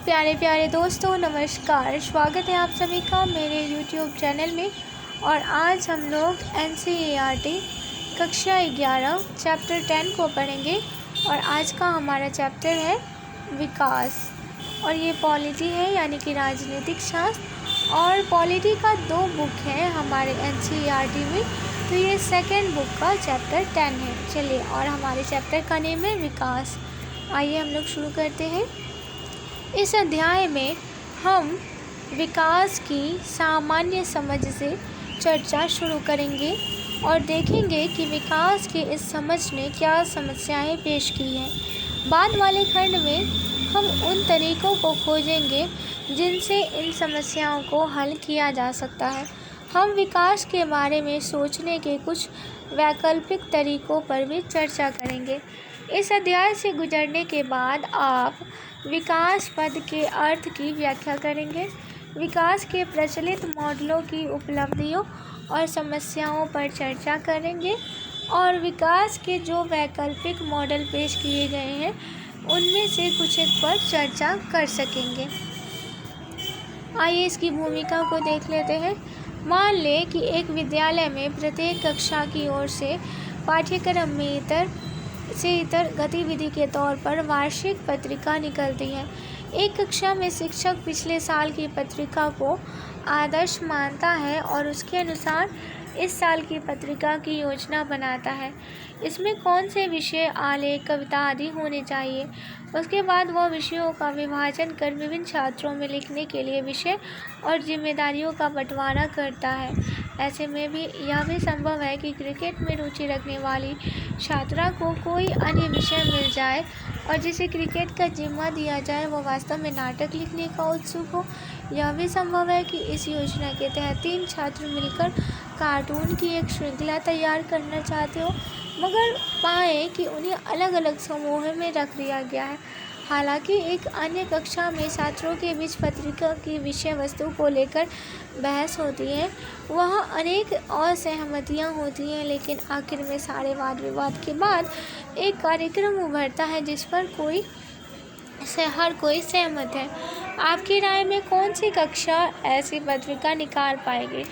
प्यारे प्यारे दोस्तों, नमस्कार। स्वागत है आप सभी का मेरे YouTube चैनल में। और आज हम लोग NCERT कक्षा 11 चैप्टर 10 को पढ़ेंगे। और आज का हमारा चैप्टर है विकास। और ये पॉलिटी है, यानी कि राजनीतिक शास्त्र। और पॉलिटी का 2 बुक है हमारे NCERT में, तो ये सेकेंड बुक का चैप्टर 10 है। चलिए, और हमारे चैप्टर का नेम है विकास। आइए हम लोग शुरू करते हैं। इस अध्याय में हम विकास की सामान्य समझ से चर्चा शुरू करेंगे और देखेंगे कि विकास की इस समझ ने क्या समस्याएं पेश की हैं। बाद वाले खंड में हम उन तरीकों को खोजेंगे जिनसे इन समस्याओं को हल किया जा सकता है। हम विकास के बारे में सोचने के कुछ वैकल्पिक तरीकों पर भी चर्चा करेंगे। इस अध्याय से गुजरने के बाद आप विकास पद के अर्थ की व्याख्या करेंगे, विकास के प्रचलित मॉडलों की उपलब्धियों और समस्याओं पर चर्चा करेंगे और विकास के जो वैकल्पिक मॉडल पेश किए गए हैं उनमें से कुछ एक पर चर्चा कर सकेंगे। आइए इसकी भूमिका को देख लेते हैं। मान लें कि एक विद्यालय में प्रत्येक कक्षा की ओर से पाठ्यक्रम में इतर गतिविधि के तौर पर वार्षिक पत्रिका निकलती है। एक कक्षा में शिक्षक पिछले साल की पत्रिका को आदर्श मानता है और उसके अनुसार इस साल की पत्रिका की योजना बनाता है। इसमें कौन से विषय, आलेख, कविता आदि होने चाहिए। उसके बाद वह विषयों का विभाजन कर विभिन्न छात्रों में लिखने के लिए विषय और जिम्मेदारियों का बंटवारा करता है। ऐसे में भी यह भी संभव है कि क्रिकेट में रुचि रखने वाली छात्रा को कोई अन्य विषय मिल जाए और जिसे क्रिकेट का जिम्मा दिया जाए वह वास्तव में नाटक लिखने का उत्सुक हो। यह भी संभव है कि इस योजना के तहत 3 छात्र मिलकर कार्टून की एक श्रृंखला तैयार करना चाहते हो, मगर पाएं कि उन्हें अलग अलग समूहों में रख दिया गया है। हालांकि एक अन्य कक्षा में छात्रों के बीच पत्रिका की विषय वस्तु को लेकर बहस होती है, वहाँ अनेक असहमतियाँ होती हैं, लेकिन आखिर में सारे वाद विवाद के बाद एक कार्यक्रम उभरता है जिस पर हर कोई सहमत है। आपकी राय में कौन सी कक्षा ऐसी पत्रिका निकाल पाएगी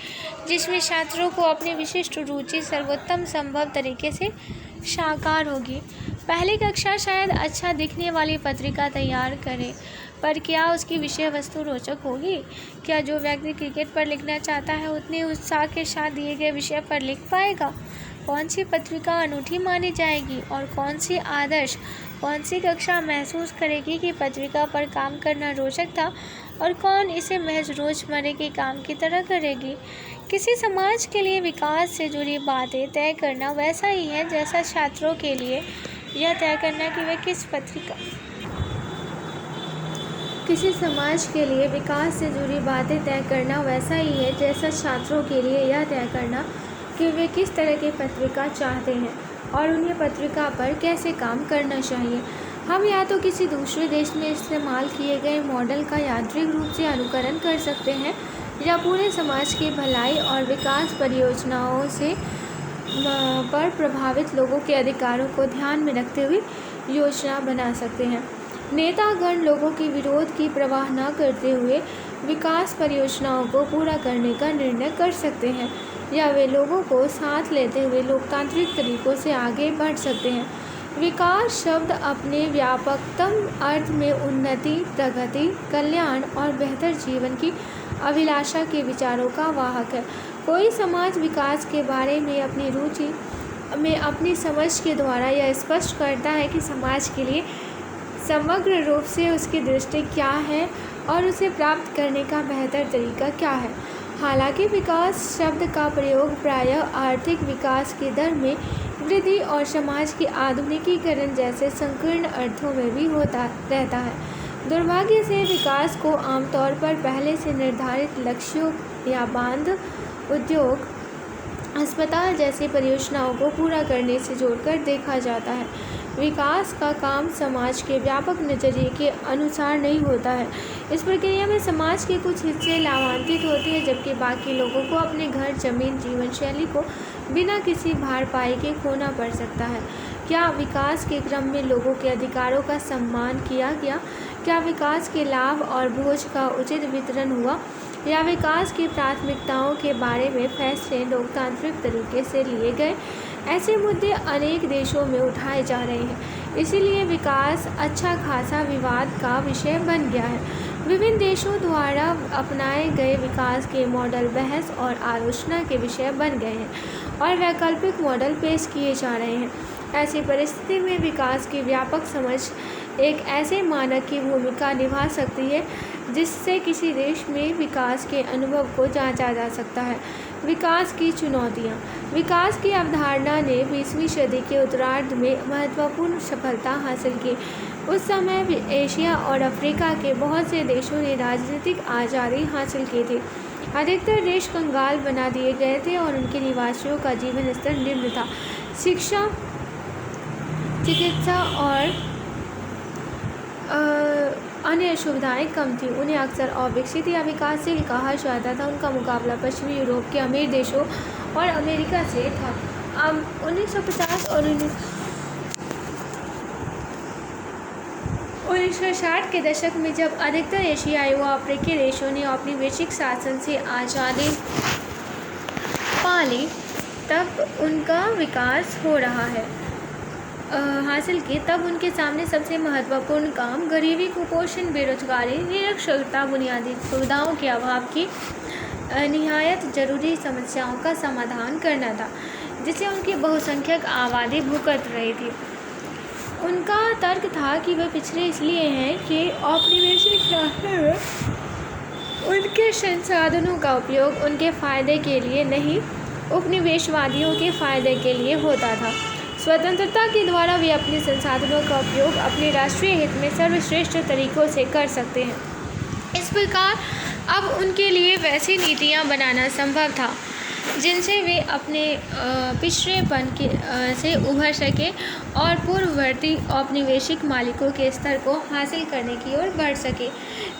जिसमें छात्रों को अपनी विशिष्ट रुचि सर्वोत्तम संभव तरीके से साकार होगी। पहली कक्षा शायद अच्छा दिखने वाली पत्रिका तैयार करे, पर क्या उसकी विषय वस्तु रोचक होगी? क्या जो व्यक्ति क्रिकेट पर लिखना चाहता है उतने उत्साह के साथ दिए गए विषय पर लिख पाएगा? कौन सी पत्रिका अनूठी मानी जाएगी और कौन सी आदर्श? कौन सी कक्षा महसूस करेगी कि पत्रिका पर काम करना रोचक था और कौन इसे महज रोजमर्रा के काम की तरह करेगी? किसी समाज के लिए विकास से जुड़ी बातें तय करना वैसा ही है जैसा छात्रों के लिए यह तय करना कि वे किस पत्रिका किसी समाज के लिए विकास से जुड़ी बातें तय करना वैसा ही है जैसा छात्रों के लिए यह तय करना कि वे किस तरह की पत्रिका चाहते हैं और उन्हें पत्रिका पर कैसे काम करना चाहिए। हम या तो किसी दूसरे देश में इस्तेमाल किए गए मॉडल का यादृच्छिक रूप से अनुकरण कर सकते हैं या पूरे समाज की भलाई और विकास परियोजनाओं से पर प्रभावित लोगों के अधिकारों को ध्यान में रखते हुए योजना बना सकते हैं। नेतागण लोगों की विरोध की परवाह न करते हुए विकास परियोजनाओं को पूरा करने का निर्णय कर सकते हैं या वे लोगों को साथ लेते हुए लोकतांत्रिक तरीकों से आगे बढ़ सकते हैं। विकास शब्द अपने व्यापकतम अर्थ में उन्नति, प्रगति, कल्याण और बेहतर जीवन की अभिलाषा के विचारों का वाहक है। कोई समाज विकास के बारे में अपनी रुचि में अपनी समझ के द्वारा यह स्पष्ट करता है कि समाज के लिए समग्र रूप से उसकी दृष्टि क्या है और उसे प्राप्त करने का बेहतर तरीका क्या है। हालांकि विकास शब्द का प्रयोग प्रायः आर्थिक विकास की दर में वृद्धि और समाज की आधुनिकीकरण जैसे संकीर्ण अर्थों में भी होता रहता है। दुर्भाग्य से विकास को आमतौर पर पहले से निर्धारित लक्ष्यों या बांध, उद्योग, अस्पताल जैसी परियोजनाओं को पूरा करने से जोड़कर देखा जाता है। विकास का काम समाज के व्यापक नज़रिए के अनुसार नहीं होता है। इस प्रक्रिया में समाज के कुछ हिस्से लाभान्वित होते हैं जबकि बाकी लोगों को अपने घर, जमीन, जीवन शैली को बिना किसी भारपाई के खोना पड़ सकता है। क्या विकास के क्रम में लोगों के अधिकारों का सम्मान किया गया क्या विकास के लाभ और बोझ का उचित वितरण हुआ, या विकास की प्राथमिकताओं के बारे में फैसले लोकतांत्रिक तरीके से लिए गए। ऐसे मुद्दे अनेक देशों में उठाए जा रहे हैं, इसीलिए विकास अच्छा खासा विवाद का विषय बन गया है। विभिन्न देशों द्वारा अपनाए गए विकास के मॉडल बहस और आलोचना के विषय बन गए हैं और वैकल्पिक मॉडल पेश किए जा रहे हैं। ऐसी परिस्थिति में विकास की व्यापक समझ एक ऐसे मानक की भूमिका निभा सकती है जिससे किसी देश में विकास के अनुभव को जांचा जा सकता है। विकास की चुनौतियाँ। विकास की अवधारणा ने 20वीं सदी के उत्तरार्ध में महत्वपूर्ण सफलता हासिल की। उस समय भी एशिया और अफ्रीका के बहुत से देशों ने राजनीतिक आज़ादी हासिल की थी। अधिकतर देश कंगाल बना दिए गए थे और उनके निवासियों का जीवन स्तर निम्न था। शिक्षा, चिकित्सा और अन्य सुविधाएं कम थी। उन्हें अक्सर अविकसित या विकासशील कहा जाता था। उनका मुकाबला पश्चिमी यूरोप के अमीर देशों और अमेरिका से था। अब 1950 और 1960 के दशक में जब अधिकतर एशियाई व अफ्रीकी देशों ने अपनी वैश्विक शासन से आज़ादी पा ली, तब उनका विकास हो रहा है हासिल की, तब उनके सामने सबसे महत्वपूर्ण काम गरीबी, कुपोषण, बेरोजगारी, निरक्षरता, बुनियादी सुविधाओं के अभाव की निहायत ज़रूरी समस्याओं का समाधान करना था, जिसे उनकी बहुसंख्यक आबादी भुगत रही थी। उनका तर्क था कि वे पिछड़े इसलिए हैं कि औपनिवेशिक शासन में उनके संसाधनों का उपयोग उनके फ़ायदे के लिए नहीं, उपनिवेशवादियों के फ़ायदे के लिए होता था। स्वतंत्रता के द्वारा वे अपने संसाधनों का उपयोग अपने राष्ट्रीय हित में सर्वश्रेष्ठ तरीकों से कर सकते हैं। इस प्रकार अब उनके लिए वैसी नीतियाँ बनाना संभव था जिनसे वे अपने पिछड़ेपन से उभर सके और पूर्ववर्ती औपनिवेशिक मालिकों के स्तर को हासिल करने की ओर बढ़ सके।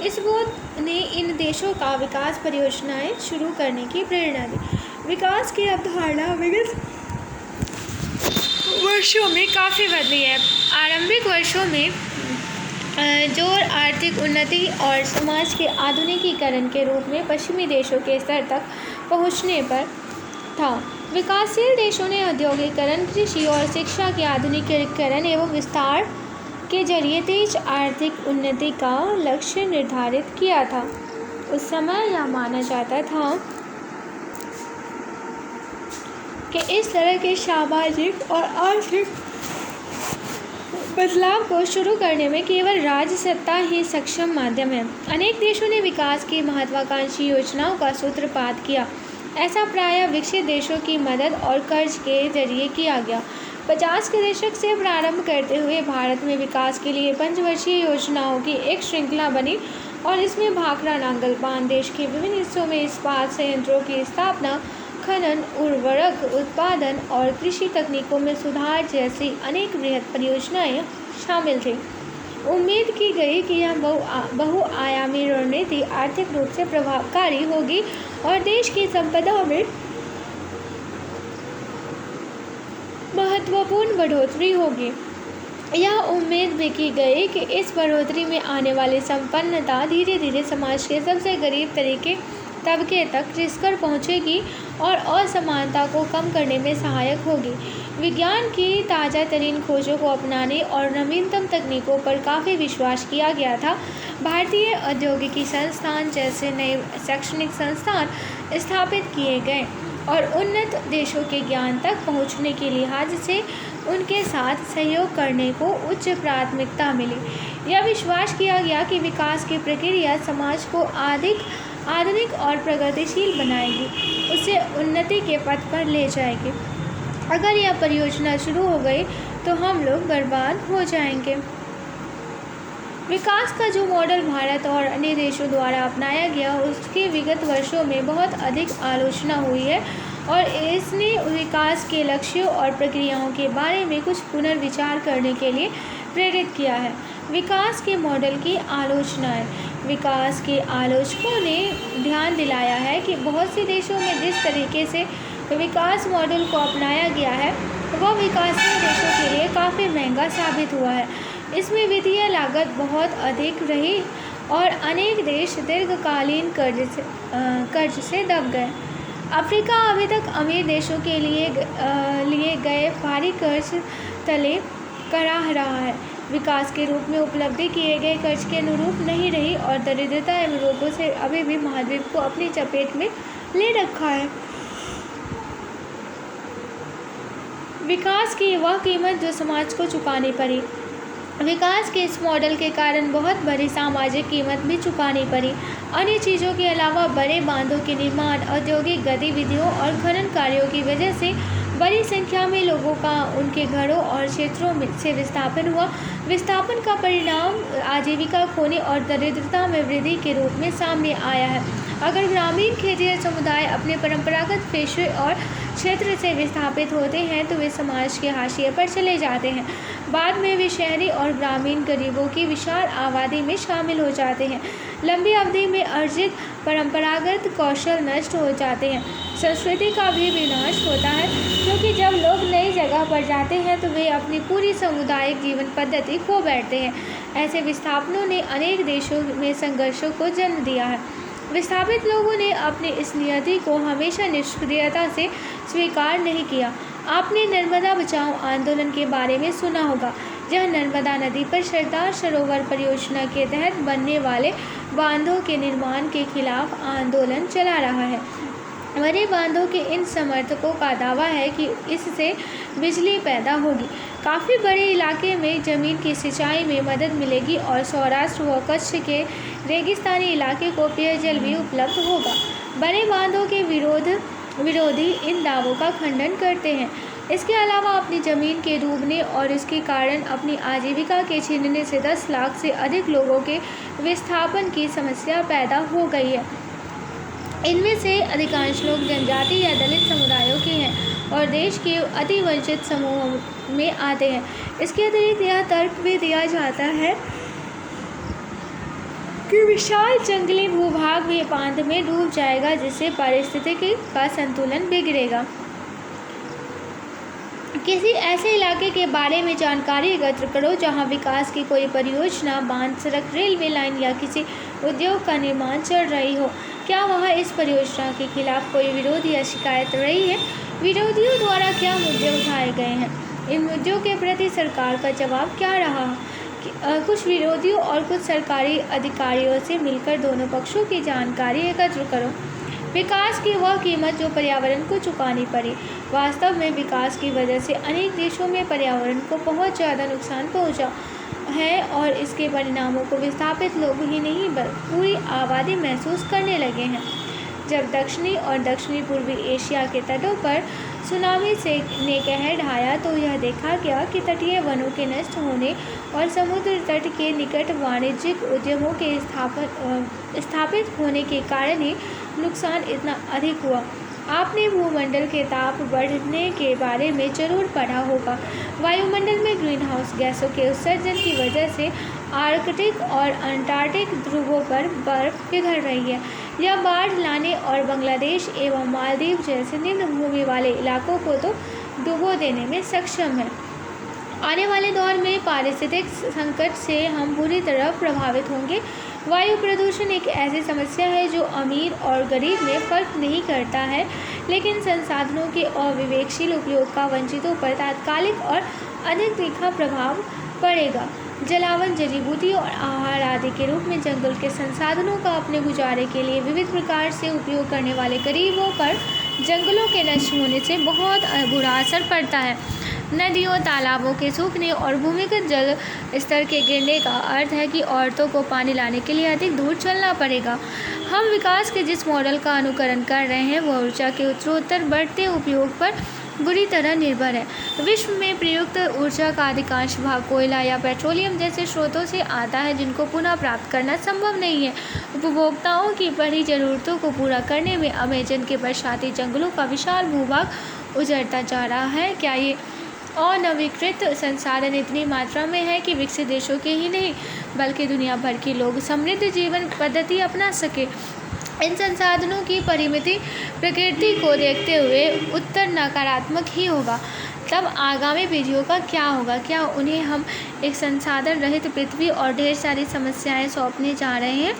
इस बोध ने इन देशों का विकास परियोजनाएं शुरू करने की प्रेरणा दी। विकास की अवधारणा विगत वर्षों में काफ़ी बदली है। आरंभिक वर्षों में जोर आर्थिक उन्नति और समाज के आधुनिकीकरण के रूप में पश्चिमी देशों के स्तर तक पहुंचने पर था। विकासशील देशों ने औद्योगिकरण, कृषि और शिक्षा के आधुनिकीकरण एवं विस्तार के जरिए तेज आर्थिक उन्नति का लक्ष्य निर्धारित किया था। उस समय यह माना जाता था कि इस तरह के सामाजिक और आर्थिक बदलाव को शुरू करने में केवल राजसत्ता ही सक्षम माध्यम है। अनेक देशों ने विकास की महत्वाकांक्षी योजनाओं का सूत्रपात किया। ऐसा प्रायः विकसित देशों की मदद और कर्ज के जरिए किया गया। 50 के दशक से प्रारंभ करते हुए भारत में विकास के लिए पंचवर्षीय योजनाओं की एक श्रृंखला बनी और इसमें भाखड़ा नांगल बांध, देश के विभिन्न हिस्सों में इस्पात संयंत्रों की स्थापना, खनन, उर्वरक उत्पादन और कृषि तकनीकों में सुधार जैसी अनेक बृहद परियोजनाएं शामिल थीं। उम्मीद की गई कि यह बहुआयामी रणनीति आर्थिक रूप से प्रभावकारी होगी और देश की संपदा में महत्वपूर्ण बढ़ोतरी होगी। यह उम्मीद भी की गई कि इस बढ़ोतरी में आने वाली संपन्नता धीरे धीरे समाज के सबसे गरीब तबके तक रिसकर पहुंचेगी और असमानता को कम करने में सहायक होगी। विज्ञान की ताज़ा तरीन खोजों को अपनाने और नवीनतम तकनीकों पर काफ़ी विश्वास किया गया था। भारतीय औद्योगिकी संस्थान जैसे नए शैक्षणिक संस्थान स्थापित किए गए और उन्नत देशों के ज्ञान तक पहुंचने के लिहाज से उनके साथ सहयोग करने को उच्च प्राथमिकता मिली। यह विश्वास किया गया कि विकास की प्रक्रिया समाज को आधुनिक और प्रगतिशील बनाएगी, उसे उन्नति के पथ पर ले जाएगी। अगर यह परियोजना शुरू हो गई तो हम लोग बर्बाद हो जाएंगे। विकास का जो मॉडल भारत और अन्य देशों द्वारा अपनाया गया उसकी विगत वर्षों में बहुत अधिक आलोचना हुई है और इसने विकास के लक्ष्यों और प्रक्रियाओं के बारे में कुछ पुनर्विचार करने के लिए प्रेरित किया है। विकास के मॉडल की आलोचनाएं। विकास के आलोचकों ने ध्यान दिलाया है कि बहुत से देशों में जिस तरीके से विकास मॉडल को अपनाया गया है वह विकासशील देशों के लिए काफ़ी महंगा साबित हुआ है। इसमें वित्तीय लागत बहुत अधिक रही और अनेक देश दीर्घकालीन कर्ज से दब गए। अफ्रीका अभी तक अमीर देशों के लिए गए भारी कर्ज तले कराह रहा है, विकास के रूप में उपलब्धि किए गए कर्ज के अनुरूप नहीं रही और दरिद्रता एवं रोगों से अभी भी महाद्वीप को अपनी चपेट में ले रखा है। विकास की वह कीमत जो समाज को चुकानी पड़ी। विकास के इस मॉडल के कारण बहुत बड़ी सामाजिक कीमत भी चुकानी पड़ी। अन्य चीज़ों के अलावा बड़े बांधों के निर्माण, औद्योगिक गतिविधियों और खनन कार्यों की वजह से बड़ी संख्या में लोगों का उनके घरों और क्षेत्रों से विस्थापन हुआ। विस्थापन का परिणाम आजीविका खोने और दरिद्रता में वृद्धि के रूप में सामने आया है। अगर ग्रामीण खेतीय समुदाय अपने परंपरागत पेशे और क्षेत्र से विस्थापित होते हैं तो वे समाज के हाशिए पर चले जाते हैं। बाद में वे शहरी और ग्रामीण गरीबों की विशाल आबादी में शामिल हो जाते हैं। लंबी अवधि में अर्जित परंपरागत कौशल नष्ट हो जाते हैं। संस्कृति का भी विनाश होता है, क्योंकि जब लोग नई जगह पर जाते हैं तो वे अपनी पूरी सामुदायिक जीवन पद्धति खो बैठते हैं। ऐसे विस्थापनों ने अनेक देशों में संघर्षों को जन्म दिया है। विस्थापित लोगों ने अपनी इस नियति को हमेशा निष्क्रियता से स्वीकार नहीं किया। आपने नर्मदा बचाओ आंदोलन के बारे में सुना होगा, जहाँ नर्मदा नदी पर सरदार सरोवर परियोजना के तहत बनने वाले बांधों के निर्माण के खिलाफ आंदोलन चला रहा है। बड़े बांधों के इन समर्थकों का दावा है कि इससे बिजली पैदा होगी, काफ़ी बड़े इलाके में ज़मीन की सिंचाई में मदद मिलेगी और सौराष्ट्र व कच्छ के रेगिस्तानी इलाके को पेयजल भी उपलब्ध होगा। बड़े बांधों के विरोधी इन दावों का खंडन करते हैं। इसके अलावा अपनी ज़मीन के डूबने और इसके कारण अपनी आजीविका के छीनने से 10 लाख से अधिक लोगों के विस्थापन की समस्या पैदा हो गई है। इनमें से अधिकांश लोग जनजाति या दलित समुदायों के हैं और देश के अतिवंचित समूहों में आते हैं। इसके अतिरिक्त यह तर्क भी दिया जाता है कि विशाल जंगली भूभाग भी बांध में डूब जाएगा, जिससे पारिस्थितिकी का संतुलन बिगड़ेगा। किसी ऐसे इलाके के बारे में जानकारी एकत्र करो जहां विकास की कोई परियोजना, बांध, सड़क, रेलवे लाइन या किसी उद्योग का निर्माण चल रही हो। क्या वहां इस परियोजना के खिलाफ कोई विरोध या शिकायत रही है? विरोधियों द्वारा क्या मुद्दे उठाए गए हैं? इन मुद्दों के प्रति सरकार का जवाब क्या रहा? कुछ विरोधियों और कुछ सरकारी अधिकारियों से मिलकर दोनों पक्षों की जानकारी एकत्र करो। विकास की वह कीमत जो पर्यावरण को चुकानी पड़ी। वास्तव में विकास की वजह से अनेक देशों में पर्यावरण को बहुत ज़्यादा नुकसान पहुंचा है और इसके परिणामों को विस्थापित लोग ही नहीं बल्कि पूरी आबादी महसूस करने लगे हैं। जब दक्षिणी और दक्षिणी पूर्वी एशिया के तटों पर सुनामी ने कहर ढाया तो यह देखा गया कि तटीय वनों के नष्ट होने और समुद्र तट के निकट वाणिज्यिक उद्यमों के स्थापित होने के कारण ही नुकसान इतना अधिक हुआ। आपने भूमंडल के ताप बढ़ने के बारे में जरूर पढ़ा होगा। वायुमंडल में ग्रीनहाउस गैसों के उत्सर्जन की वजह से आर्कटिक और अंटार्कटिक ध्रुवों पर बर्फ पिघल रही है। यह बाढ़ लाने और बांग्लादेश एवं मालदीव जैसे निम्न भूमि वाले इलाकों को तो डुबो देने में सक्षम है। आने वाले दौर में पारिस्थितिक संकट से हम बुरी तरह प्रभावित होंगे। वायु प्रदूषण एक ऐसी समस्या है जो अमीर और गरीब में फर्क नहीं करता है, लेकिन संसाधनों के अविवेकशील उपयोग का वंचितों पर तात्कालिक और अधिक तीखा प्रभाव पड़ेगा। जलावन, जड़ी बूटी और आहार आदि के रूप में जंगल के संसाधनों का अपने गुजारे के लिए विविध प्रकार से उपयोग करने वाले गरीबों पर जंगलों के नष्ट होने से बहुत बुरा असर पड़ता है। नदियों, तालाबों के सूखने और भूमिगत जल स्तर के गिरने का अर्थ है कि औरतों को पानी लाने के लिए अधिक दूर चलना पड़ेगा। हम विकास के जिस मॉडल का अनुकरण कर रहे हैं वह ऊर्जा के उत्तरोत्तर बढ़ते उपयोग पर बुरी तरह निर्भर है। विश्व में प्रयुक्त ऊर्जा का अधिकांश भाग कोयला या पेट्रोलियम जैसे स्रोतों से आता है, जिनको पुनः प्राप्त करना संभव नहीं है। उपभोक्ताओं की बढ़ी ज़रूरतों को पूरा करने में अमेजन के बरसाती जंगलों का विशाल भूभाग उजड़ता जा रहा है। क्या ये अनवीकृत संसाधन इतनी मात्रा में है कि विकसित देशों के ही नहीं बल्कि दुनिया भर के लोग समृद्ध जीवन पद्धति अपना सके? इन संसाधनों की परिमित प्रकृति को देखते हुए उत्तर नकारात्मक ही होगा। तब आगामी पीढ़ियों का क्या होगा? क्या उन्हें हम एक संसाधन रहित पृथ्वी और ढेर सारी समस्याएं सौंपने जा रहे हैं?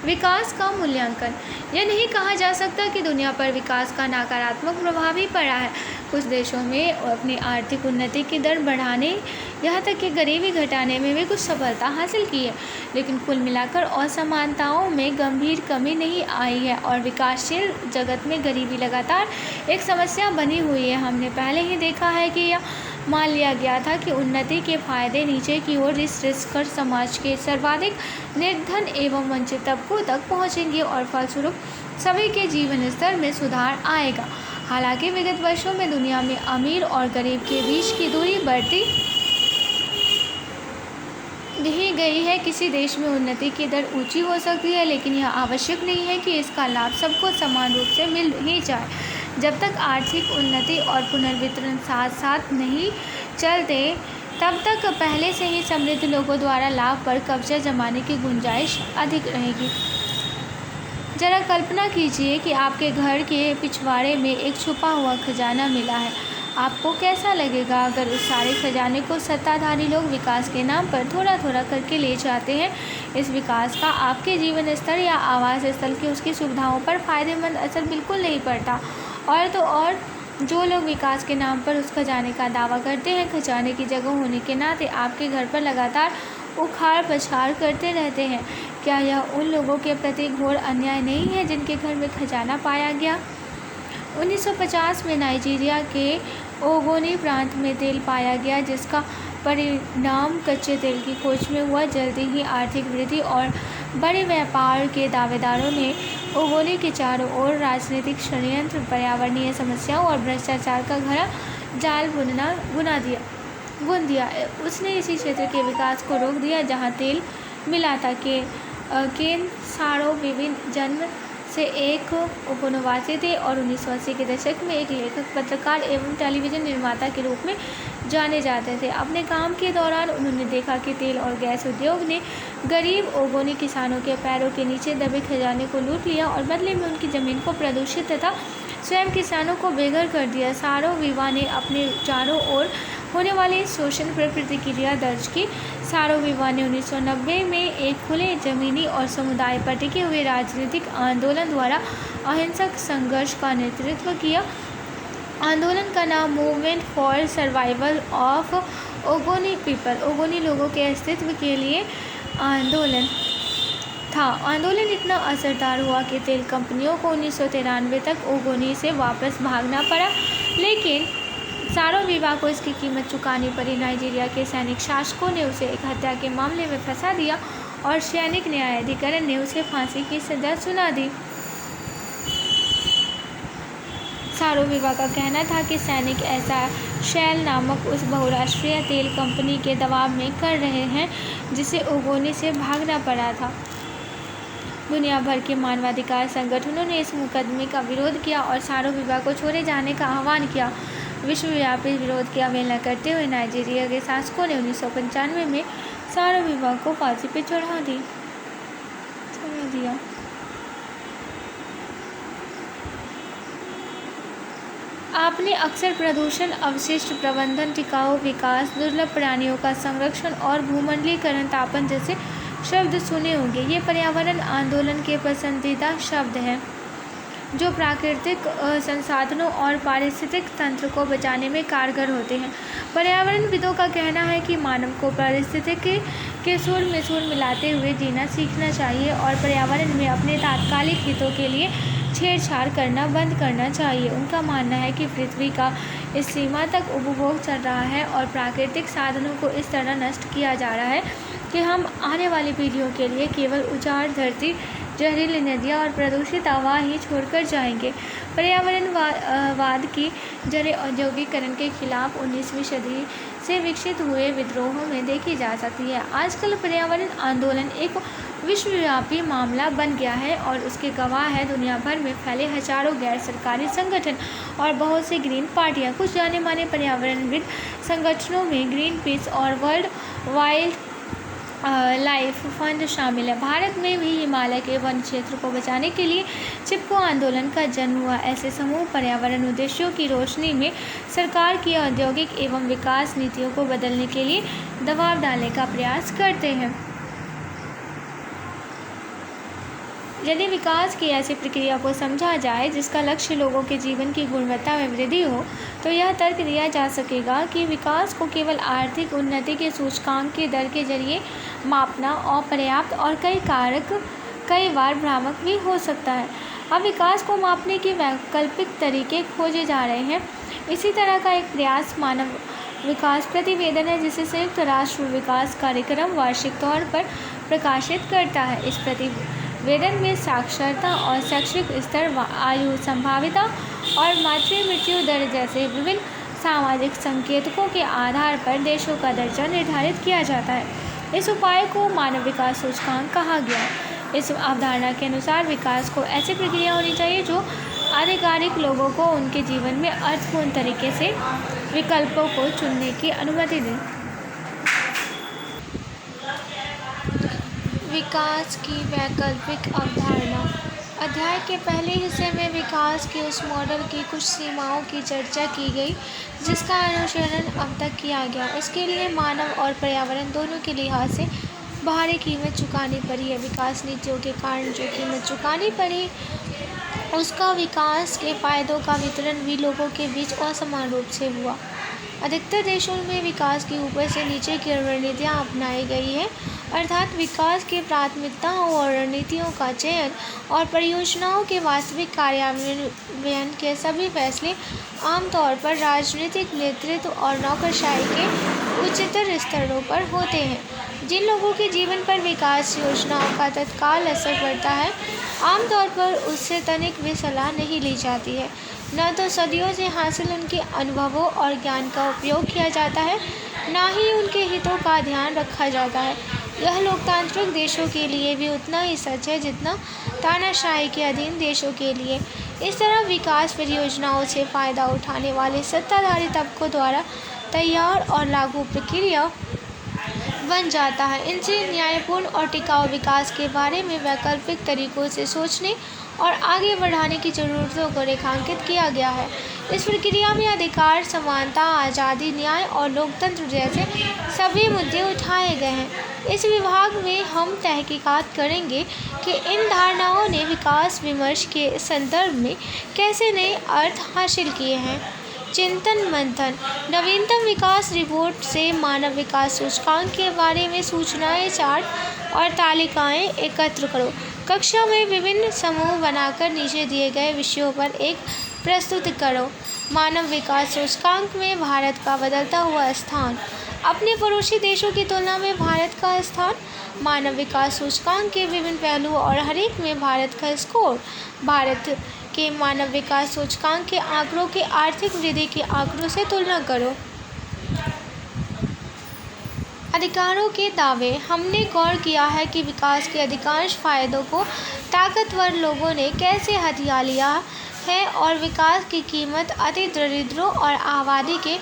विकास का मूल्यांकन। यह नहीं कहा जा सकता कि दुनिया पर विकास का नकारात्मक प्रभाव ही पड़ा है। कुछ देशों में अपनी आर्थिक उन्नति की दर बढ़ाने, यहाँ तक कि गरीबी घटाने में भी कुछ सफलता हासिल की है, लेकिन कुल मिलाकर असमानताओं में गंभीर कमी नहीं आई है और विकासशील जगत में गरीबी लगातार एक समस्या बनी हुई है। हमने पहले ही देखा है कि यह मान लिया गया था कि उन्नति के फायदे नीचे की ओर रिस कर समाज के सर्वाधिक निर्धन एवं वंचित तबकों तक पहुंचेंगे और फलस्वरूप सभी के जीवन स्तर में सुधार आएगा। हालांकि विगत वर्षों में दुनिया में अमीर और गरीब के बीच की दूरी बढ़ती ही गई है। किसी देश में उन्नति की दर ऊंची हो सकती है, लेकिन यह आवश्यक नहीं है कि इसका लाभ सबको समान रूप से मिल ही जाए। जब तक आर्थिक उन्नति और पुनर्वितरण साथ साथ नहीं चलते, तब तक पहले से ही समृद्ध लोगों द्वारा लाभ पर कब्जा जमाने की गुंजाइश अधिक रहेगी। जरा कल्पना कीजिए कि आपके घर के पिछवाड़े में एक छुपा हुआ खजाना मिला है। आपको कैसा लगेगा अगर उस सारे खजाने को सत्ताधारी लोग विकास के नाम पर थोड़ा थोड़ा करके ले जाते हैं? इस विकास का आपके जीवन स्तर या आवास स्थल की उसकी सुविधाओं पर फायदेमंद असर बिल्कुल नहीं पड़ता। और तो और जो लोग विकास के नाम पर उस खजाने का दावा करते हैं, खजाने की जगह होने के नाते आपके घर पर लगातार उखाड़ पछाड़ करते रहते हैं। क्या यह उन लोगों के प्रति घोर अन्याय नहीं है जिनके घर में खजाना पाया गया? 1950 में नाइजीरिया के ओगोनी प्रांत में तेल पाया गया, जिसका परिणाम कच्चे तेल की खोज में हुआ। जल्दी ही आर्थिक वृद्धि और बड़े व्यापार के दावेदारों ने ओगोनी के चारों ओर राजनीतिक षड्यंत्र, पर्यावरणीय समस्याओं और भ्रष्टाचार का घरा जाल बुन दिया। उसने इसी क्षेत्र के विकास को रोक दिया जहां तेल मिला था। केन सारो विभिन्न जन्म से एक उपनिवासी थे और 1980 के दशक में एक लेखक, पत्रकार एवं टेलीविज़न निर्माता के रूप में जाने जाते थे। अपने काम के दौरान उन्होंने देखा कि तेल और गैस उद्योग ने गरीब ओगोनी किसानों के पैरों के नीचे दबे खजाने को लूट लिया और बदले में उनकी ज़मीन को प्रदूषित तथा स्वयं किसानों को बेघर कर दिया। सारो विवा ने अपने चारों ओर होने वाले शोषण पर प्रतिक्रिया दर्ज की। सारो विवा ने 1990 में एक खुले, जमीनी और समुदाय पर टिके हुए राजनीतिक आंदोलन द्वारा अहिंसक संघर्ष का नेतृत्व किया। आंदोलन का नाम movement for survival of Ogoni people, Ogoni लोगों के अस्तित्व के लिए आंदोलन था। आंदोलन इतना असरदार हुआ कि तेल कंपनियों को 1993 तक ओगोनी से वापस भागना पड़ा, लेकिन सारो विवा को इसकी कीमत चुकानी पड़ी। नाइजीरिया के सैनिक शासकों ने उसे एक हत्या के मामले में फंसा दिया और सैनिक न्यायाधिकरण ने उसे फांसी की सजा सुना दी। सारो विवा का कहना था कि सैनिक ऐसा शेल नामक उस बहुराष्ट्रीय तेल कंपनी के दबाव में कर रहे हैं जिसे ओगोनी से भागना पड़ा था। दुनिया भर के मानवाधिकार संगठनों ने इस मुकदमे का विरोध किया और सारो विवा को छोड़े जाने का आह्वान किया। विश्वव्यापी विरोध की अवहेलना करते हुए नाइजीरिया के शासकों ने 1995 में सारो विवा को फांसी पर चढ़ा दिया। आपने अक्सर प्रदूषण, अवशिष्ट प्रबंधन, टिकाऊ विकास, दुर्लभ प्राणियों का संरक्षण और भूमंडलीकरण तापन जैसे शब्द सुने होंगे। ये पर्यावरण आंदोलन के पसंदीदा शब्द हैं जो प्राकृतिक संसाधनों और पारिस्थितिक तंत्र को बचाने में कारगर होते हैं। पर्यावरणविदों का कहना है कि मानव को पारिस्थितिकी के सुर में सुर मिलाते हुए जीना सीखना चाहिए और पर्यावरण में अपने तात्कालिक हितों के लिए छेड़छाड़ करना बंद करना चाहिए। उनका मानना है कि पृथ्वी का इस सीमा तक उपभोग चल रहा है और प्राकृतिक साधनों को इस तरह नष्ट किया जा रहा है कि हम आने वाली पीढ़ियों के लिए केवल उजाड़ धरती, जहरीली नदियाँ और प्रदूषित हवा ही छोड़कर जाएंगे। पर्यावरणवाद की जड़ें औद्योगिकीकरण के खिलाफ 19वीं सदी से विकसित हुए विद्रोहों में देखी जा सकती है। आजकल पर्यावरण आंदोलन एक विश्वव्यापी मामला बन गया है और उसके गवाह है दुनिया भर में फैले हजारों गैर सरकारी संगठन और बहुत से ग्रीन पार्टियां। कुछ जाने माने पर्यावरणविद संगठनों में ग्रीन पीस और वर्ल्ड वाइल्ड लाइफ फंड शामिल है। भारत में भी हिमालय के वन क्षेत्र को बचाने के लिए चिपको आंदोलन का जन्म हुआ। ऐसे समूह पर्यावरण उद्देश्यों की रोशनी में सरकार की औद्योगिक एवं विकास नीतियों को बदलने के लिए दबाव डालने का प्रयास करते हैं। यदि विकास की ऐसी प्रक्रिया को समझा जाए जिसका लक्ष्य लोगों के जीवन की गुणवत्ता में वृद्धि हो, तो यह तर्क दिया जा सकेगा कि विकास को केवल आर्थिक उन्नति के सूचकांक के दर के जरिए मापना अपर्याप्त और कई बार भ्रामक भी हो सकता है। अब विकास को मापने के वैकल्पिक तरीके खोजे जा रहे हैं। इसी तरह का एक प्रयास मानव विकास प्रतिवेदन है, जिसे संयुक्त राष्ट्र विकास कार्यक्रम वार्षिक तौर पर प्रकाशित करता है। इस प्रतिवेदन में साक्षरता और शैक्षिक स्तर, आयु संभाव्यता और मातृ मृत्यु दर जैसे विभिन्न सामाजिक संकेतकों के आधार पर देशों का दर्जा निर्धारित किया जाता है। इस उपाय को मानव विकास सूचकांक कहा गया है। इस अवधारणा के अनुसार विकास को ऐसी प्रक्रिया होनी चाहिए जो आधिकारिक लोगों को उनके जीवन में अर्थपूर्ण तरीके से विकल्पों को चुनने की अनुमति दें। विकास की वैकल्पिक अवधारणा। अध्याय के पहले हिस्से में विकास के उस मॉडल की कुछ सीमाओं की चर्चा की गई जिसका अनुसरण अब तक किया गया। इसके लिए मानव और पर्यावरण दोनों के लिहाज से भारी कीमत चुकानी पड़ी है। विकास नीतियों के कारण जो कीमत चुकानी पड़ी, उसका विकास के फायदों का वितरण भी लोगों के बीच असमान रूप से हुआ। अधिकतर देशों में विकास की ऊपर से नीचे की रणनीतियाँ अपनाई गई है, अर्थात विकास की प्राथमिकताओं और रणनीतियों का चयन और परियोजनाओं के वास्तविक कार्यान्वयन के सभी फैसले आमतौर पर राजनीतिक नेतृत्व और नौकरशाही के उच्चतर स्तरों पर होते हैं। जिन लोगों के जीवन पर विकास योजनाओं का तत्काल असर पड़ता है, आमतौर पर उससे तनिक भी सलाह नहीं ली जाती है। न तो सदियों से हासिल उनके अनुभवों और ज्ञान का उपयोग किया जाता है, न ही उनके हितों का ध्यान रखा जाता है। यह लोकतांत्रिक देशों के लिए भी उतना ही सच है जितना तानाशाही के अधीन देशों के लिए। इस तरह विकास परियोजनाओं से फ़ायदा उठाने वाले सत्ताधारी तबकों द्वारा तैयार और लागू प्रक्रिया बन जाता है। इनसे न्यायपूर्ण और टिकाऊ विकास के बारे में वैकल्पिक तरीकों से सोचने और आगे बढ़ाने की ज़रूरतों को रेखांकित किया गया है। इस प्रक्रिया में अधिकार, समानता, आज़ादी, न्याय और लोकतंत्र जैसे सभी मुद्दे उठाए गए हैं। इस विभाग में हम तहकीकात करेंगे कि इन धारणाओं ने विकास विमर्श के संदर्भ में कैसे नए अर्थ हासिल किए हैं। चिंतन मंथन। नवीनतम विकास रिपोर्ट से मानव विकास सूचकांक के बारे में सूचनाएं, चार्ट और तालिकाएं एकत्र करो। कक्षा में विभिन्न समूह बनाकर नीचे दिए गए विषयों पर एक प्रस्तुत करो। मानव विकास सूचकांक में भारत का बदलता हुआ स्थान। अपने पड़ोसी देशों की तुलना में भारत का स्थान। मानव विकास सूचकांक के विभिन्न पहलुओं और हर एक में भारत का स्कोर। भारत के मानव विकास सूचकांक के आंकड़ों के आर्थिक वृद्धि के आंकड़ों से तुलना करो। अधिकारों के दावे। हमने गौर किया है कि विकास के अधिकांश फायदों को ताकतवर लोगों ने कैसे हथिया लिया है और विकास की कीमत अति दरिद्रों और आबादी के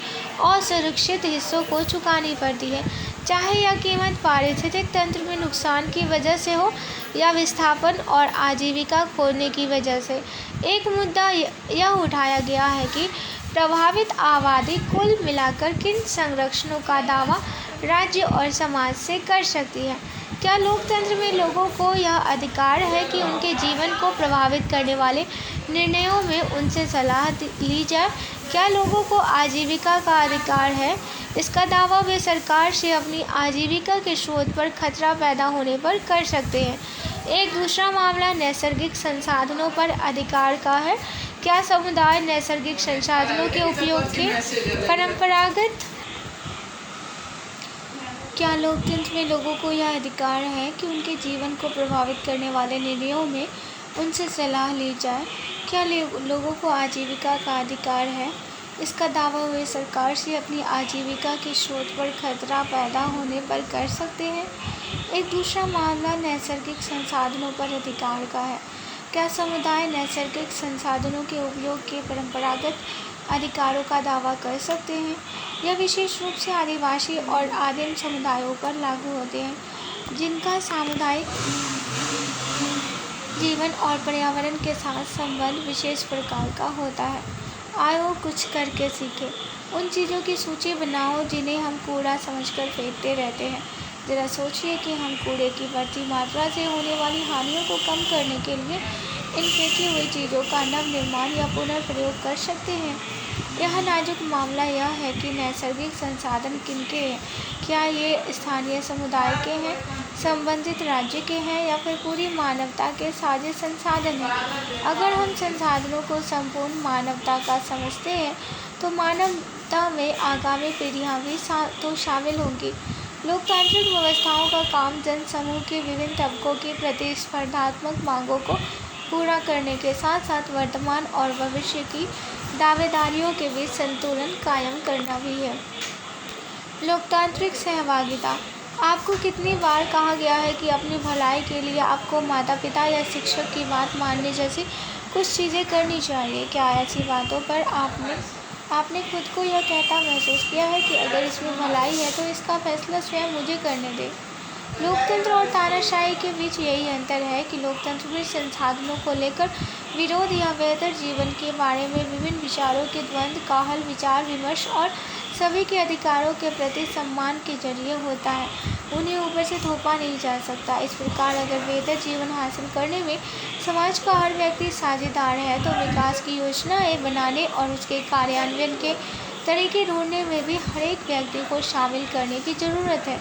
असुरक्षित हिस्सों को चुकानी पड़ती है, चाहे यह कीमत पारिस्थितिक तंत्र में नुकसान की वजह से हो या विस्थापन और आजीविका खोने की वजह से। एक मुद्दा यह उठाया गया है कि प्रभावित आबादी कुल मिलाकर किन संरक्षणों का दावा राज्य और समाज से कर सकती है। क्या लोकतंत्र में लोगों को यह अधिकार है कि उनके जीवन को प्रभावित करने वाले निर्णयों में उनसे सलाह ली जाए? क्या लोगों को आजीविका का अधिकार है? इसका दावा वे सरकार से अपनी आजीविका के स्रोत पर खतरा पैदा होने पर कर सकते हैं। एक दूसरा मामला नैसर्गिक संसाधनों पर अधिकार का है। क्या समुदाय नैसर्गिक संसाधनों के उपयोग के परंपरागत क्या लोकतंत्र में लोगों को यह अधिकार है कि उनके जीवन को प्रभावित करने वाले निर्णयों में उनसे सलाह ली जाए? क्या लोगों को आजीविका का अधिकार है? इसका दावा वे सरकार से अपनी आजीविका के स्रोत पर खतरा पैदा होने पर कर सकते हैं। एक दूसरा मामला नैसर्गिक संसाधनों पर अधिकार का है। क्या समुदाय नैसर्गिक संसाधनों के उपयोग के परंपरागत अधिकारों का दावा कर सकते हैं? यह विशेष रूप से आदिवासी और आदिम समुदायों पर लागू होते हैं। जिनका सामुदायिक जीवन और पर्यावरण के साथ संबंध विशेष प्रकार का होता है। आओ कुछ करके सीखें। उन चीज़ों की सूची बनाओ जिन्हें हम कूड़ा समझकर फेंकते रहते हैं। ज़रा सोचिए कि हम कूड़े की बढ़ती मात्रा से होने वाली हानियों को कम करने के लिए इन फेंकी हुई चीज़ों का नवनिर्माण या पुनर्प्रयोग कर सकते हैं। यह नाजुक मामला यह है कि नैसर्गिक संसाधन किनके हैं। क्या ये स्थानीय समुदाय के हैं, संबंधित राज्य के हैं या फिर पूरी मानवता के साझे संसाधन हैं। अगर हम संसाधनों को संपूर्ण मानवता का समझते हैं तो मानवता में आगामी पीढ़ियाँ भी तो शामिल होंगी। लोकतांत्रिक व्यवस्थाओं का काम जन समूह के विभिन्न तबकों की प्रतिस्पर्धात्मक मांगों को पूरा करने के साथ साथ वर्तमान और भविष्य की दावेदारियों के बीच संतुलन कायम करना भी है। लोकतांत्रिक सहभागिता। आपको कितनी बार कहा गया है कि अपनी भलाई के लिए आपको माता पिता या शिक्षक की बात मानने जैसी कुछ चीज़ें करनी चाहिए। क्या ऐसी बातों पर आपने खुद को यह कहता महसूस किया है कि अगर इसमें भलाई है तो इसका फैसला स्वयं मुझे करने दें। लोकतंत्र और तानाशाही के बीच यही अंतर है कि लोकतंत्र में संसाधनों को लेकर विरोध या बेहतर जीवन के बारे में विभिन्न विचारों के द्वंद्व का हल विचार विमर्श और सभी के अधिकारों के प्रति सम्मान के जरिए होता है। उन्हें ऊपर से थोपा नहीं जा सकता। इस प्रकार अगर बेहतर जीवन हासिल करने में समाज का हर व्यक्ति साझेदार है तो विकास की योजनाएं बनाने और उसके कार्यान्वयन के तरीके ढूंढने में भी हर एक व्यक्ति को शामिल करने की ज़रूरत है।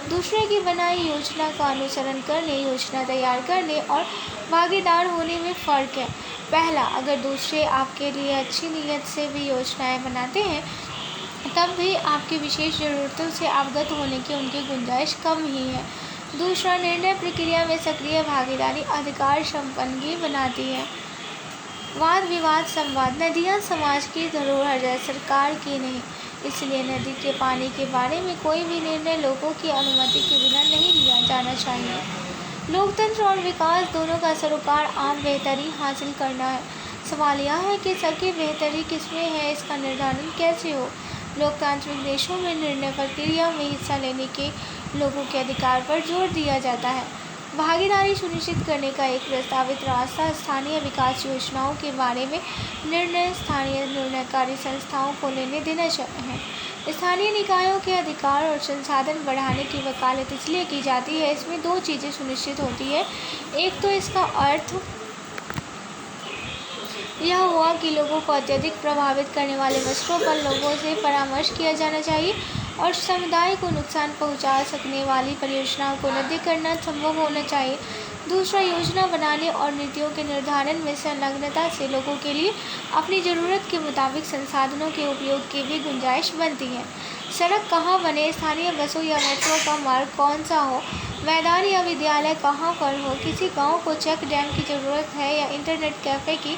दूसरे की बनाई योजना का अनुसरण करने, योजना तैयार करने और भागीदार होने में फ़र्क है। पहला, अगर दूसरे आपके लिए अच्छी नीयत से भी योजनाएं बनाते हैं तब भी आपकी विशेष ज़रूरतों से अवगत होने की उनकी गुंजाइश कम ही है। दूसरा, निर्णय प्रक्रिया में सक्रिय भागीदारी अधिकार संपन्नगी बनाती है। वाद विवाद संवाद। नदियाँ समाज की धरोहर है, सरकार की नहीं। इसलिए नदी के पानी के बारे में कोई भी निर्णय लोगों की अनुमति के बिना नहीं लिया जाना चाहिए। लोकतंत्र और विकास दोनों का सरोकार आम बेहतरी हासिल करना है। सवाल यह है कि सबकी बेहतरी किसमें है, इसका निर्धारण कैसे हो। लोकतांत्रिक देशों में निर्णय प्रक्रिया में हिस्सा लेने के लोगों के अधिकार पर जोर दिया जाता है। भागीदारी सुनिश्चित करने का एक प्रस्तावित रास्ता स्थानीय विकास योजनाओं के बारे में निर्णय स्थानीय निर्णयकारी संस्थाओं को लेने देना है। स्थानीय निकायों के अधिकार और संसाधन बढ़ाने की वकालत इसलिए की जाती है, इसमें दो चीज़ें सुनिश्चित होती है। एक तो इसका अर्थ यह हुआ कि लोगों को अत्यधिक प्रभावित करने वाले मसलों पर लोगों से परामर्श किया जाना चाहिए और समुदाय को नुकसान पहुंचा सकने वाली परियोजनाओं को रद्द करना संभव होना चाहिए। दूसरा, योजना बनाने और नीतियों के निर्धारण में संलग्नता से लोगों के लिए अपनी ज़रूरत के मुताबिक संसाधनों के उपयोग की भी गुंजाइश बनती है। सड़क कहाँ बने, स्थानीय बसों या मेट्रो का मार्ग कौन सा हो, मैदान या विद्यालय कहाँ पर हो, किसी गांव को चेक डैम की ज़रूरत है या इंटरनेट कैफ़े की,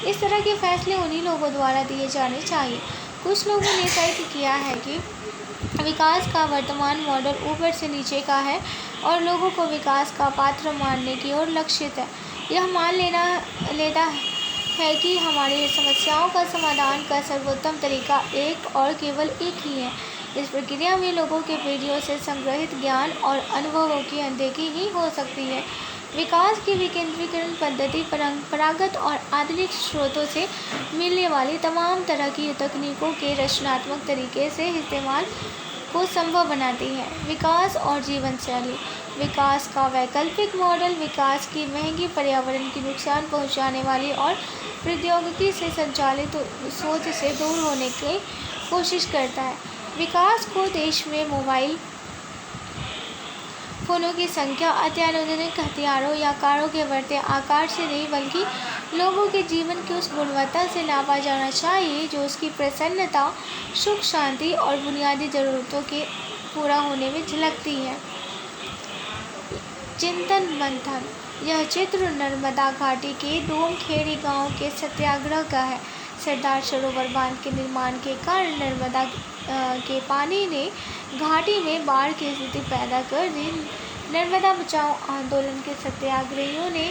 इस तरह के फैसले उन्हीं लोगों द्वारा दिए जाने चाहिए। कुछ लोगों ने तर्क किया है कि विकास का वर्तमान मॉडल ऊपर से नीचे का है और लोगों को विकास का पात्र मानने की ओर लक्षित है। यह मान लेता है कि हमारी समस्याओं का समाधान का सर्वोत्तम तरीका एक और केवल एक ही है। इस प्रक्रिया में लोगों के पीढ़ियों से संग्रहित ज्ञान और अनुभवों की अनदेखी ही हो सकती है। विकास की विकेंद्रीकरण पद्धति परंपरागत और आधुनिक स्रोतों से मिलने वाली तमाम तरह की तकनीकों के रचनात्मक तरीके से इस्तेमाल को संभव बनाती है। विकास और जीवन शैली। विकास का वैकल्पिक मॉडल विकास की महंगी, पर्यावरण की नुकसान पहुंचाने वाली और प्रौद्योगिकी से संचालित सोच से दूर होने की कोशिश करता है। विकास को देश में मोबाइल फ़ोनों की संख्या, अत्याधुनिक हथियारों या कारों के बढ़ते आकार से नहीं बल्कि लोगों के जीवन की उस गुणवत्ता से नापा जाना चाहिए जो उसकी प्रसन्नता, सुख शांति और बुनियादी ज़रूरतों के पूरा होने में झलकती है। चिंतन मंथन। यह चित्र नर्मदा घाटी के डोमखेड़ी गांव के सत्याग्रह का है। सरदार सरोवर बांध के निर्माण के कारण नर्मदा के पानी ने घाटी में बाढ़ की स्थिति पैदा कर दी। नर्मदा बचाओ आंदोलन के सत्याग्रहियों ने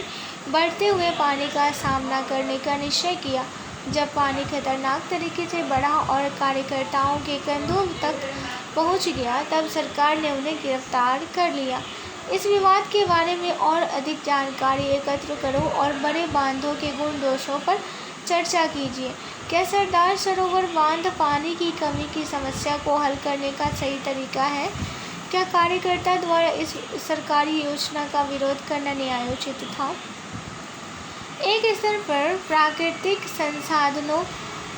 बढ़ते हुए पानी का सामना करने का निश्चय किया। जब पानी खतरनाक तरीके से बढ़ा और कार्यकर्ताओं के कंधों तक पहुंच गया, तब सरकार ने उन्हें गिरफ्तार कर लिया। इस विवाद के बारे में और अधिक जानकारी एकत्र करो और बड़े बांधों के गुण दोषों पर चर्चा कीजिए। क्या सरदार सरोवर बांध पानी की कमी की समस्या को हल करने का सही तरीका है? क्या कार्यकर्ता द्वारा इस सरकारी योजना का विरोध करना न्यायोचित था? एक स्तर पर प्राकृतिक संसाधनों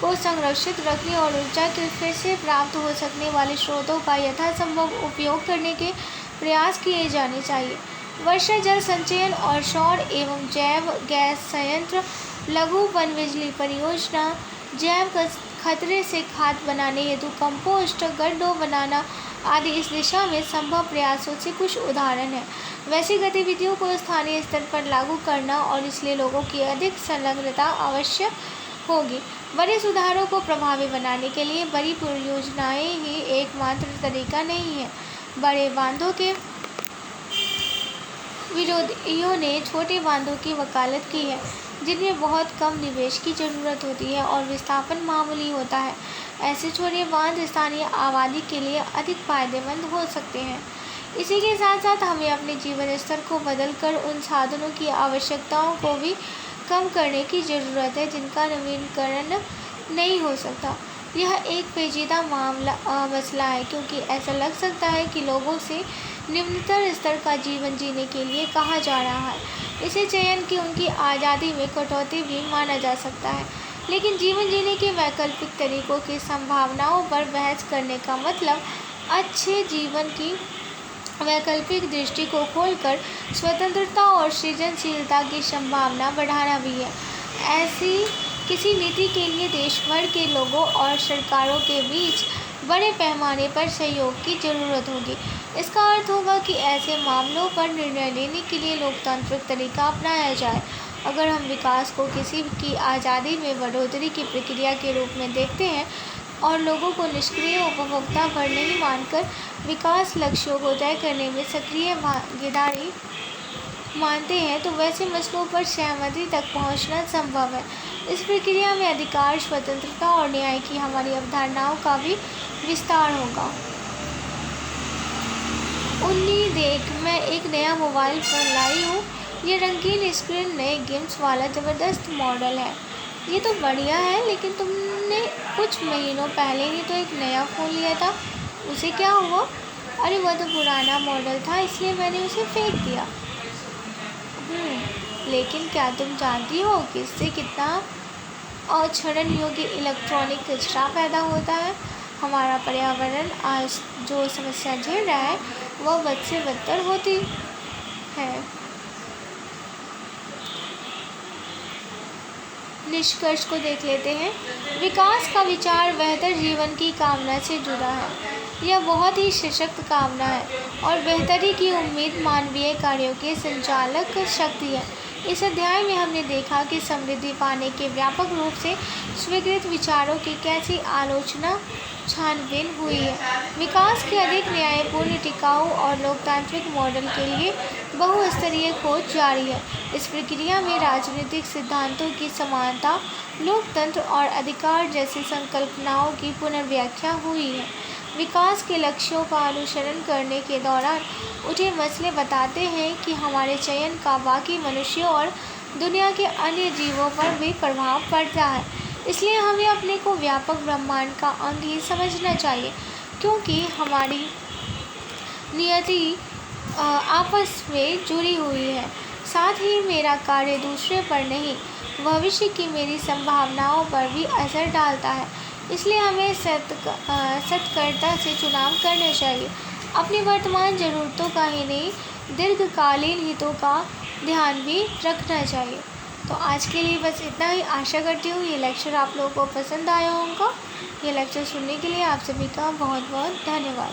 को संरक्षित रखने और ऊर्जा के फिर से प्राप्त हो सकने वाले स्रोतों का यथासंभव उपयोग करने के प्रयास किए जाने चाहिए। वर्षा जल संचयन और सौर एवं जैव गैस संयंत्र, लघु पनबिजली परियोजना, जैव खतरे से खाद बनाने हेतु कंपोस्ट गड्ढों बनाना आदि इस दिशा में संभव प्रयासों से कुछ उदाहरण हैं। वैसी गतिविधियों को स्थानीय स्तर पर लागू करना और इसलिए लोगों की अधिक संलग्नता आवश्यक होगी। बड़े सुधारों को प्रभावी बनाने के लिए बड़ी परियोजनाएं ही एकमात्र तरीका नहीं है। बड़े बांधों के विरोधियों ने छोटे बांधों की वकालत की है, जिनमें बहुत कम निवेश की जरूरत होती है और विस्थापन मामूली होता है। ऐसे छोटे बांध स्थानीय आबादी के लिए अधिक फायदेमंद हो सकते हैं। इसी के साथ साथ हमें अपने जीवन स्तर को बदलकर उन साधनों की आवश्यकताओं को भी कम करने की ज़रूरत है जिनका नवीनीकरण नहीं हो सकता। यह एक पेचीदा मसला है, क्योंकि ऐसा लग सकता है कि लोगों से निम्नतर स्तर का जीवन जीने के लिए कहा जा रहा है। इसे चयन की उनकी आज़ादी में कटौती भी माना जा सकता है, लेकिन जीवन जीने के वैकल्पिक तरीकों की संभावनाओं पर बहस करने का मतलब अच्छे जीवन की वैकल्पिक दृष्टि को खोलकर स्वतंत्रता और सृजनशीलता की संभावना बढ़ाना भी है। ऐसी किसी नीति के लिए देश भर के लोगों और सरकारों के बीच बड़े पैमाने पर सहयोग की जरूरत होगी। इसका अर्थ होगा कि ऐसे मामलों पर निर्णय लेने के लिए लोकतांत्रिक तरीका अपनाया जाए। अगर हम विकास को किसी की आज़ादी में बढ़ोतरी की प्रक्रिया के रूप में देखते हैं और लोगों को निष्क्रिय उपभोक्ता पर नहीं मानकर विकास लक्ष्यों को तय करने में सक्रिय भागीदारी मानते हैं, तो वैसे मसलों पर सहमति तक पहुंचना संभव है। इस प्रक्रिया में अधिकार, स्वतंत्रता और न्याय की हमारी अवधारणाओं का भी विस्तार होगा। उन्नी देख, मैं एक नया मोबाइल फ़ोन लाई हूँ। ये रंगीन स्क्रीन, नए गेम्स वाला ज़बरदस्त मॉडल है। ये तो बढ़िया है, लेकिन तुमने कुछ महीनों पहले ही तो एक नया फ़ोन लिया था, उसे क्या हुआ? अरे वह तो पुराना मॉडल था, इसलिए मैंने उसे फेंक दिया। लेकिन क्या तुम जानती हो कि इससे कितना अक्षरण योग्य इलेक्ट्रॉनिक कचरा पैदा होता है? हमारा पर्यावरण आज जो समस्या झेल रहा है वह बद से बदतर होती है। निष्कर्ष को देख लेते हैं। विकास का विचार बेहतर जीवन की कामना से जुड़ा है। यह बहुत ही सशक्त कामना है और बेहतरी की उम्मीद मानवीय कार्यों के संचालक शक्ति है। इस अध्याय में हमने देखा कि समृद्धि पाने के व्यापक रूप से स्वीकृत विचारों की कैसी आलोचना छानबीन हुई है। विकास के अधिक न्यायपूर्ण, टिकाऊ और लोकतांत्रिक मॉडल के लिए बहुस्तरीय खोज जारी है। इस प्रक्रिया में राजनीतिक सिद्धांतों की समानता, लोकतंत्र और अधिकार जैसी संकल्पनाओं की पुनर्व्याख्या हुई है। विकास के लक्ष्यों का अनुसरण करने के दौरान उठे मसले बताते हैं कि हमारे चयन का बाकी मनुष्यों और दुनिया के अन्य जीवों पर भी प्रभाव पड़ता है। इसलिए हमें अपने को व्यापक ब्रह्मांड का अंग ही समझना चाहिए, क्योंकि हमारी नियति आपस में जुड़ी हुई है। साथ ही मेरा कार्य दूसरे पर नहीं, भविष्य की मेरी संभावनाओं पर भी असर डालता है। इसलिए हमें सतर्कता से चुनाव करना चाहिए। अपनी वर्तमान ज़रूरतों का ही नहीं, दीर्घकालीन हितों का ध्यान भी रखना चाहिए। तो आज के लिए बस इतना ही। आशा करती हूँ ये लेक्चर आप लोगों को पसंद आया होगा। ये लेक्चर सुनने के लिए आप सभी का बहुत बहुत धन्यवाद।